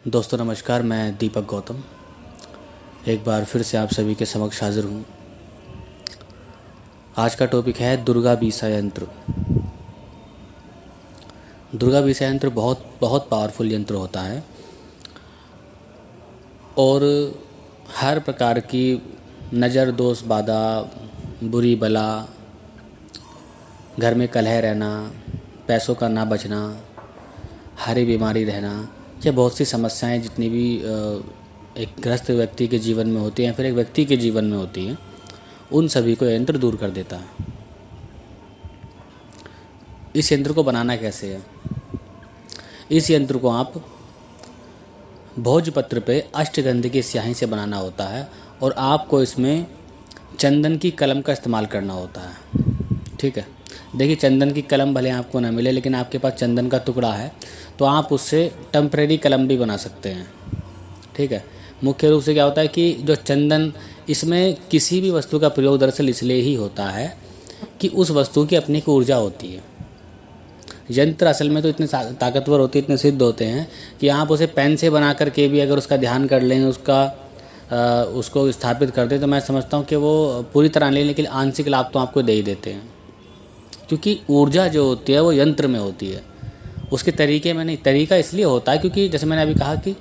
दोस्तों नमस्कार, मैं दीपक गौतम एक बार फिर से आप सभी के समक्ष हाजिर हूँ। आज का टॉपिक है दुर्गा बीसा यंत्र। दुर्गा बीसा यंत्र बहुत बहुत पावरफुल यंत्र होता है और हर प्रकार की नज़र दोष बाधा, बुरी बला, घर में कलह रहना, पैसों का ना बचना, हारी बीमारी रहना, ये बहुत सी समस्याएं जितनी भी एक ग्रस्त व्यक्ति के जीवन में होती हैं, फिर एक व्यक्ति के जीवन में होती हैं, उन सभी को यंत्र दूर कर देता है। इस यंत्र को बनाना कैसे है? इस यंत्र को आप भोजपत्र पे अष्टगंध की स्याही से बनाना होता है और आपको इसमें चंदन की कलम का इस्तेमाल करना होता है। ठीक है, देखिए चंदन की कलम भले आपको ना मिले, लेकिन आपके पास चंदन का टुकड़ा है तो आप उससे टेम्परेरी कलम भी बना सकते हैं। ठीक है, मुख्य रूप से क्या होता है कि जो चंदन, इसमें किसी भी वस्तु का प्रयोग दरअसल इसलिए ही होता है कि उस वस्तु की अपनी एक ऊर्जा होती है। यंत्र असल में तो इतने ताकतवर होते हैं, इतने सिद्ध होते हैं कि आप उसे पेन से बना करके भी अगर उसका ध्यान कर लें, उसको स्थापित कर दें, तो मैं समझता हूँ कि वो पूरी तरह नहीं, लेकिन आंशिक लाभ तो आपको दे ही देते हैं, क्योंकि ऊर्जा जो होती है वो यंत्र में होती है। उसके तरीके में नहीं, तरीका इसलिए होता है क्योंकि जैसे मैंने अभी कहा कि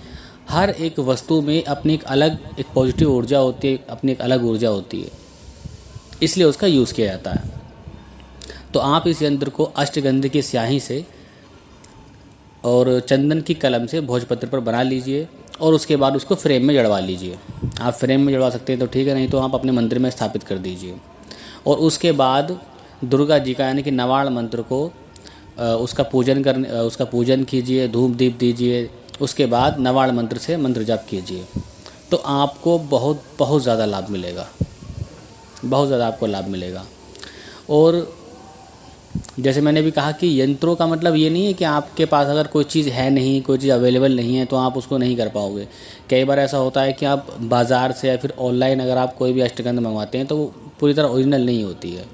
हर एक वस्तु में अपनी एक पॉजिटिव ऊर्जा होती है, अपनी एक अलग ऊर्जा होती है, इसलिए उसका यूज़ किया जाता है। तो आप इस यंत्र को अष्टगंध की स्याही से और चंदन की कलम से भोजपत्र पर बना लीजिए और उसके बाद उसको फ्रेम में जड़वा लीजिए। आप फ्रेम में जड़वा सकते हैं तो ठीक है, नहीं तो आप अपने मंदिर में स्थापित कर दीजिए। और उसके बाद दुर्गा जी का यानी कि नवाड़ मंत्र को उसका पूजन कीजिए, धूप दीप दीजिए। उसके बाद नवाड़ मंत्र से मंत्र जाप कीजिए, तो आपको बहुत बहुत ज़्यादा लाभ मिलेगा, बहुत ज़्यादा आपको लाभ मिलेगा। और जैसे मैंने भी कहा कि यंत्रों का मतलब ये नहीं है कि आपके पास अगर कोई चीज़ है नहीं, कोई चीज़ अवेलेबल नहीं है तो आप उसको नहीं कर पाओगे। कई बार ऐसा होता है कि आप बाज़ार से या फिर ऑनलाइन अगर आप कोई भी अष्टगंध मंगवाते हैं तो वो पूरी तरह ओरिजिनल नहीं होती है।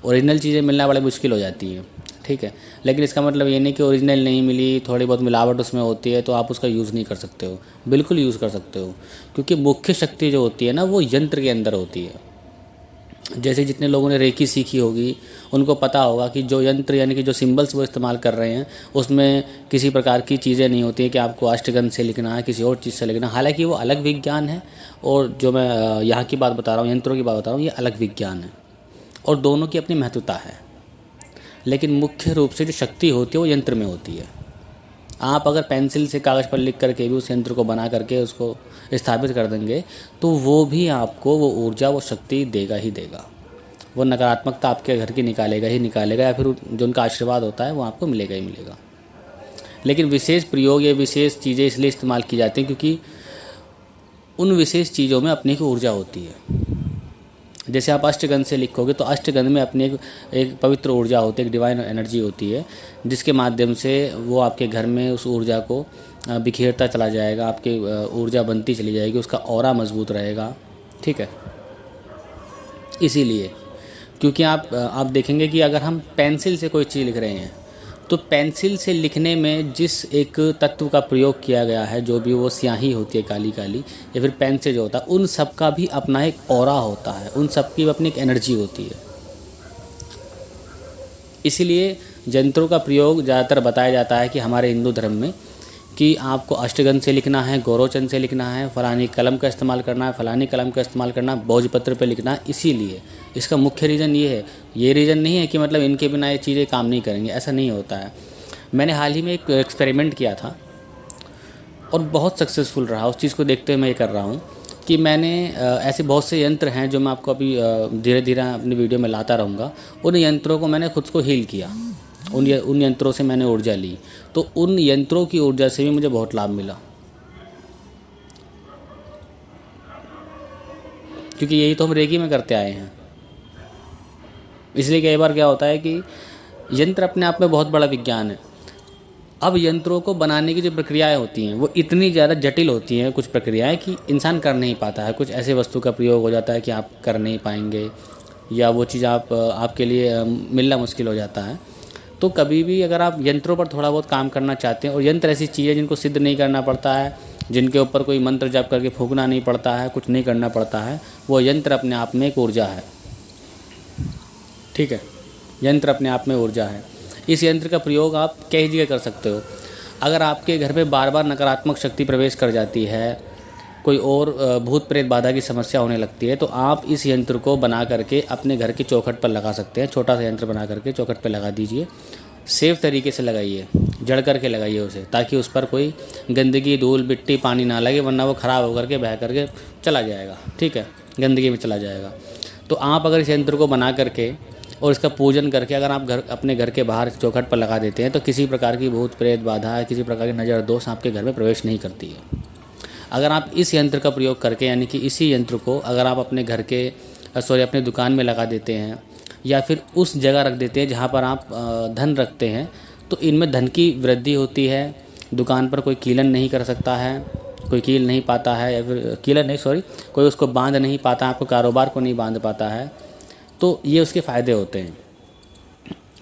ओरिजिनल चीज़ें मिलना बड़ी मुश्किल हो जाती हैं। ठीक है, लेकिन इसका मतलब ये नहीं कि ओरिजिनल नहीं मिली, थोड़ी बहुत मिलावट उसमें होती है तो आप उसका यूज़ नहीं कर सकते हो। बिल्कुल यूज़ कर सकते हो, क्योंकि मुख्य शक्ति जो होती है ना, वो यंत्र के अंदर होती है। जैसे जितने लोगों ने रेकी सीखी होगी उनको पता होगा कि जो यंत्र यानी कि जो सिंबल्स वो इस्तेमाल कर रहे हैं उसमें किसी प्रकार की चीज़ें नहीं होती है कि आपको अष्टगंध से लिखना है, किसी और चीज़ से लिखना है। हालांकि वो अलग विज्ञान है और जो मैं यहाँ की बात बता रहा हूँ, यंत्रों की बात बता रहा हूँ, ये अलग विज्ञान है और दोनों की अपनी महत्वता है। लेकिन मुख्य रूप से जो शक्ति होती है वो यंत्र में होती है। आप अगर पेंसिल से कागज़ पर लिख करके भी उस यंत्र को बना करके उसको स्थापित कर देंगे तो वो भी आपको वो ऊर्जा, वो शक्ति देगा ही देगा। वो नकारात्मकता आपके घर की निकालेगा ही निकालेगा, या फिर जो उनका आशीर्वाद होता है वो आपको मिलेगा ही मिलेगा। लेकिन विशेष प्रयोग या विशेष चीज़ें इसलिए इस्तेमाल की जाती हैं क्योंकि उन विशेष चीज़ों में अपनी की ऊर्जा होती है। जैसे आप अष्टगंध से लिखोगे तो अष्टगंध में अपनी एक पवित्र ऊर्जा होती है, एक डिवाइन एनर्जी होती है, जिसके माध्यम से वो आपके घर में उस ऊर्जा को बिखेरता चला जाएगा, आपकी ऊर्जा बनती चली जाएगी, उसका ऑरा मजबूत रहेगा। ठीक है, इसीलिए क्योंकि आप देखेंगे कि अगर हम पेंसिल से कोई चीज़ लिख रहे हैं तो पेंसिल से लिखने में जिस एक तत्व का प्रयोग किया गया है, जो भी वो स्याही होती है काली काली, या फिर पेन से जो होता है, उन सब का भी अपना एक ऑरा होता है, उन सब की अपनी एक एनर्जी होती है। इसीलिए यंत्रों का प्रयोग ज़्यादातर बताया जाता है कि हमारे हिंदू धर्म में कि आपको अष्टगंध से लिखना है, गौरवचंद से लिखना है, फलानी कलम का इस्तेमाल करना है, फलानी कलम का इस्तेमाल करना है, भोजपत्र पे लिखना है। इसीलिए इसका मुख्य रीज़न ये है। ये रीज़न नहीं है कि मतलब इनके बिना ये चीज़ें काम नहीं करेंगे, ऐसा नहीं होता है। मैंने हाल ही में एक एक्सपेरिमेंट किया था और बहुत सक्सेसफुल रहा। उस चीज़ को देखते हुए मैं ये कर रहा हूँ कि मैंने ऐसे बहुत से यंत्र हैं जो मैं आपको अभी धीरे धीरे अपनी वीडियो में लाता रहूँगा। उन यंत्रों को मैंने खुद को हील किया, उन यंत्रों से मैंने ऊर्जा ली, तो उन यंत्रों की ऊर्जा से भी मुझे बहुत लाभ मिला, क्योंकि यही तो हम रेकी में करते आए हैं। इसलिए कई बार क्या होता है कि यंत्र अपने आप में बहुत बड़ा विज्ञान है। अब यंत्रों को बनाने की जो प्रक्रियाएं होती हैं वो इतनी ज़्यादा जटिल होती हैं, कुछ प्रक्रियाएं, कि इंसान कर नहीं पाता है। कुछ ऐसे वस्तु का प्रयोग हो जाता है कि आप कर नहीं पाएंगे, या वो चीज़ आपके लिए मिलना मुश्किल हो जाता है। तो कभी भी अगर आप यंत्रों पर थोड़ा बहुत काम करना चाहते हैं, और यंत्र ऐसी चीज़ है जिनको सिद्ध नहीं करना पड़ता है, जिनके ऊपर कोई मंत्र जाप करके फूंकना नहीं पड़ता है, कुछ नहीं करना पड़ता है, वो यंत्र अपने आप में एक ऊर्जा है। ठीक है, यंत्र अपने आप में ऊर्जा है। इस यंत्र का प्रयोग आप कई जगह कर सकते हो। अगर आपके घर पे बार बार नकारात्मक शक्ति प्रवेश कर जाती है, कोई और भूत प्रेत बाधा की समस्या होने लगती है, तो आप इस यंत्र को बना करके अपने घर की चौखट पर लगा सकते हैं। छोटा सा यंत्र बना करके चौखट पर लगा दीजिए, सेफ तरीके से लगाइए, जड़ करके लगाइए उसे, ताकि उस पर कोई गंदगी, धूल, मिट्टी, पानी ना लगे, वरना वो ख़राब होकर के बह करके चला जाएगा। ठीक है, गंदगी में चला जाएगा। तो आप अगर इस यंत्र को बना करके और इसका पूजन करके अगर आप अपने घर के बाहर चौखट पर लगा देते हैं, तो किसी प्रकार की भूत प्रेत बाधा, किसी प्रकार की नज़र दोष आपके घर में प्रवेश नहीं करती है। अगर आप इस यंत्र का प्रयोग करके, यानी कि इसी यंत्र को अगर आप अपने घर के अपने दुकान में लगा देते हैं, या फिर उस जगह रख देते हैं जहाँ पर आप धन रखते हैं, तो इनमें धन की वृद्धि होती है। दुकान पर कोई कीलन नहीं कर सकता है, कोई कील नहीं पाता है, या फिर कीलन नहीं, सॉरी, कोई उसको बांध नहीं पाता, आपको कारोबार को नहीं बांध पाता है। तो ये उसके फ़ायदे होते हैं।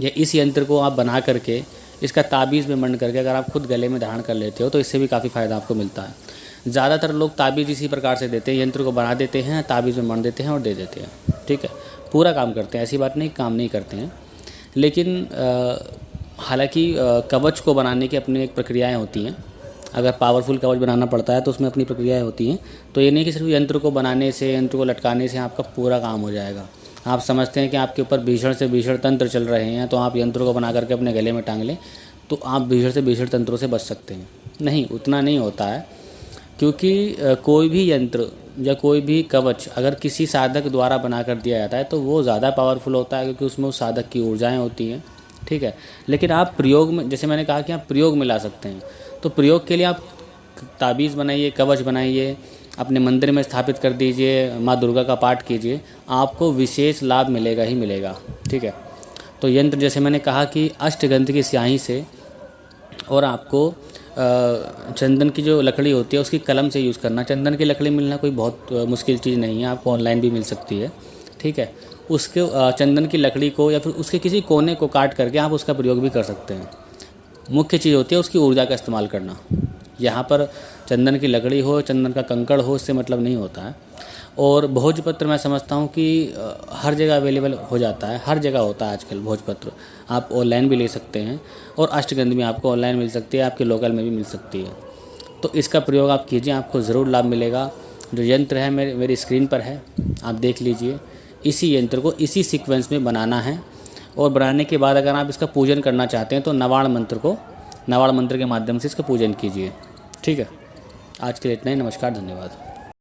या इस यंत्र को आप बना करके इसका ताबीज़ में मंड करके अगर आप खुद गले में धारण कर लेते हो, तो इससे भी काफ़ी फ़ायदा आपको मिलता है। ज़्यादातर लोग ताबीज़ इसी प्रकार से देते हैं, यंत्र को बना देते हैं, ताबीज़ में मंड देते हैं और दे देते हैं। ठीक है, पूरा काम करते हैं, ऐसी बात नहीं काम नहीं करते हैं। लेकिन हालांकि कवच को बनाने की अपनी एक प्रक्रियाएं होती हैं। अगर पावरफुल कवच बनाना पड़ता है तो उसमें अपनी प्रक्रियाएं होती हैं। तो ये नहीं कि सिर्फ यंत्र को बनाने से, यंत्र को लटकाने से आपका पूरा काम हो जाएगा। आप समझते हैं कि आपके ऊपर भीषण से भीषण तंत्र चल रहे हैं, तो आप यंत्र को बना करके अपने गले में टांग लें तो आप भीषण से भीषण तंत्रों से बच सकते हैं। नहीं, उतना नहीं होता है, क्योंकि कोई भी यंत्र या कोई भी कवच अगर किसी साधक द्वारा बना कर दिया जाता है तो वो ज़्यादा पावरफुल होता है, क्योंकि उसमें उस साधक की ऊर्जाएं होती हैं। ठीक है, लेकिन आप प्रयोग में, जैसे मैंने कहा कि आप प्रयोग में ला सकते हैं, तो प्रयोग के लिए आप ताबीज़ बनाइए, कवच बनाइए, अपने मंदिर में स्थापित कर दीजिए, माँ दुर्गा का पाठ कीजिए, आपको विशेष लाभ मिलेगा ही मिलेगा। ठीक है, तो यंत्र जैसे मैंने कहा कि अष्टगंध की स्याही से, और आपको चंदन की जो लकड़ी होती है उसकी कलम से यूज़ करना। चंदन की लकड़ी मिलना कोई बहुत मुश्किल चीज़ नहीं है, आपको ऑनलाइन भी मिल सकती है। ठीक है, उसके चंदन की लकड़ी को या फिर उसके किसी कोने को काट करके आप उसका प्रयोग भी कर सकते हैं। मुख्य चीज़ होती है उसकी ऊर्जा का इस्तेमाल करना। यहाँ पर चंदन की लकड़ी हो, चंदन का कंकड़ हो, इससे मतलब नहीं होता है। और भोजपत्र मैं समझता हूँ कि हर जगह अवेलेबल हो जाता है, हर जगह होता है आजकल भोजपत्र, आप ऑनलाइन भी ले सकते हैं, और अष्टगंध भी आपको ऑनलाइन मिल सकती है, आपके लोकल में भी मिल सकती है। तो इसका प्रयोग आप कीजिए, आपको ज़रूर लाभ मिलेगा। जो यंत्र है मेरी स्क्रीन पर है, आप देख लीजिए। इसी यंत्र को इसी सीक्वेंस में बनाना है, और बनाने के बाद अगर आप इसका पूजन करना चाहते हैं तो नवाड़ मंत्र के माध्यम से इसका पूजन कीजिए। ठीक है, आज के लिए इतना ही। नमस्कार, धन्यवाद।